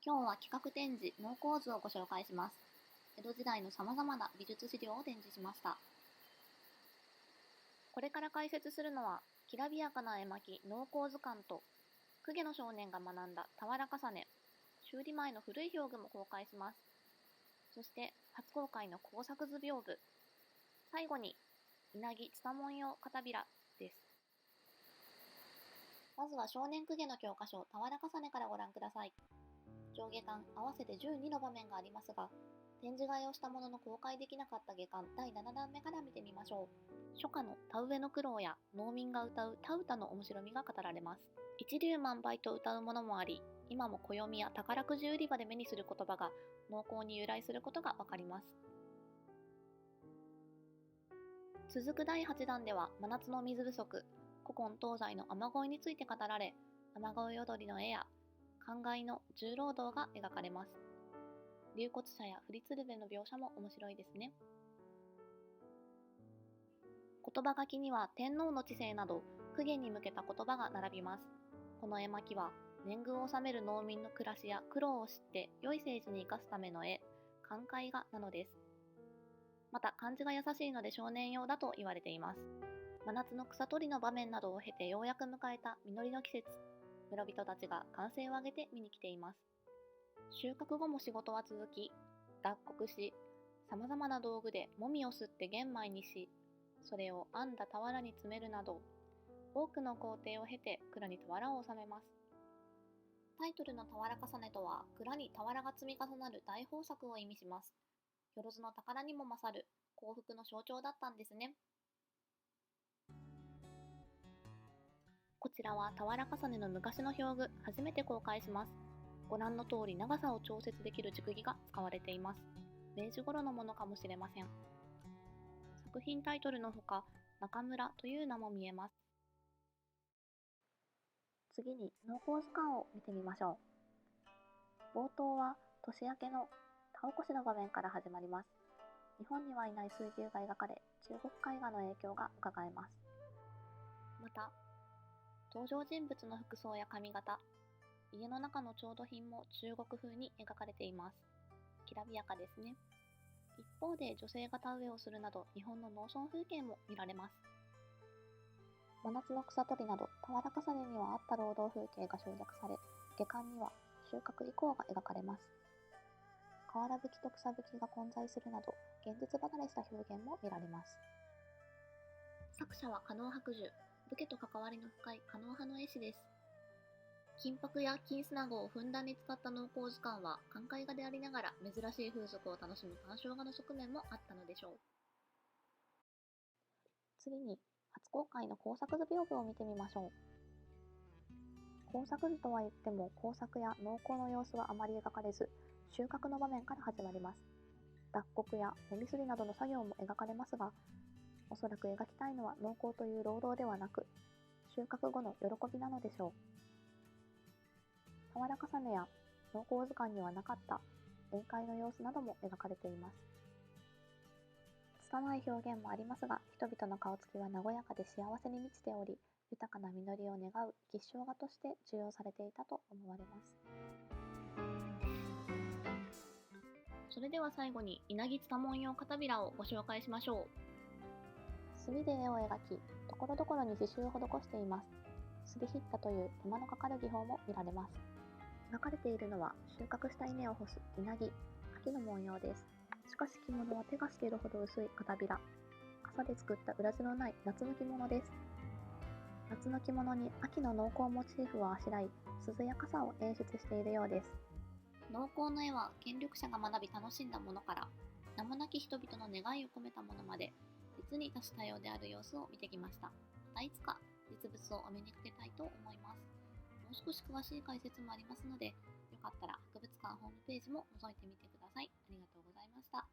今日は企画展示農耕図をご紹介します。江戸時代のさまざまな美術資料を展示しました。これから解説するのは、きらびやかな絵巻農耕図鑑と、公家の少年が学んだ俵重ね、修理前の古い表具も公開します。そして、初公開の工作図屏風。最後に、稲城蔦文様片びらです。まずは少年公家の教科書、俵重ねからご覧ください。上下巻合わせて12の場面がありますが、展示替えをしたものの公開できなかった下巻第7弾目から見てみましょう。初夏の田植えの苦労や農民が歌う田歌の面白みが語られます。一粒万倍と歌うものもあり、今も暦や宝くじ売り場で目にする言葉が農耕に由来することがわかります。続く第8弾では真夏の水不足、古今東西の雨乞いについて語られ、雨乞い踊りの絵や灌漑の重労働が描かれます。龍骨車や振り鶴瓶の描写も面白いですね。言葉書きには天皇の治世など公家に向けた言葉が並びます。この絵巻は年貢を納める農民の暮らしや苦労を知って良い政治に生かすための絵、灌漑画なのです。また漢字が優しいので少年用だと言われています。真夏の草取りの場面などを経てようやく迎えた実りの季節、村人たちが歓声を上げて見に来ています。収穫後も仕事は続き、脱穀し、さまざまな道具でもみをすって玄米にし、それを編んだ俵に詰めるなど、多くの工程を経て蔵に俵を収めます。タイトルの俵重ねとは、蔵に俵が積み重なる大豊作を意味します。よろずの宝にも勝る幸福の象徴だったんですね。こちらは俵重ねの昔の表具、初めて公開します。ご覧の通り長さを調節できる軸木が使われています。明治頃のものかもしれません。作品タイトルのほか、中村という名も見えます。次に農耕図鑑を見てみましょう。冒頭は年明けの田起こしの場面から始まります。日本にはいない水牛が描かれ、中国絵画の影響が伺えます。また、登場人物の服装や髪型、家の中の調度品も中国風に描かれています。きらびやかですね。一方で女性が田植えをするなど日本の農村風景も見られます。真夏の草取りなど俵重ねにはあった労働風景が省略され、下巻には収穫以降が描かれます。瓦葺きと草葺きが混在するなど現実離れした表現も見られます。作者は加納白寿、武家と関わりの深い加納派の絵師です。金箔や金砂子をふんだんに使った農耕図鑑は寛解画でありながら珍しい風俗を楽しむ鑑賞画の側面もあったのでしょう。次に初公開の工作図屏風を見てみましょう。工作図とは言っても工作や農耕の様子はあまり描かれず、収穫の場面から始まります。脱穀やもみすりなどの作業も描かれますが、おそらく描きたいのは農耕という労働ではなく、収穫後の喜びなのでしょう。俵重ねや農耕図鑑にはなかった宴会の様子なども描かれています。拙い表現もありますが、人々の顔つきは和やかで幸せに満ちており、豊かな実りを願う吉祥画として重用されていたと思われます。それでは最後に稲城蔦文様片びらをご紹介しましょう。墨で絵を描き、ところどころに刺繍を施しています。すりひったという手間のかかる技法も見られます。描かれているのは収穫した稲を干す稲城、秋の文様です。しかし着物は手が透けるほど薄い片びら。傘で作った裏地のない夏の着物です。夏の着物に秋の農耕モチーフをあしらい、鈴や傘を演出しているようです。農耕の絵は権力者が学び楽しんだものから、名もなき人々の願いを込めたものまで、実に多種多様である様子を見てきました。またいつか実物をお目にかけたいと思います。もう少し詳しい解説もありますので、よかったら博物館ホームページも覗いてみてください。ありがとうございました。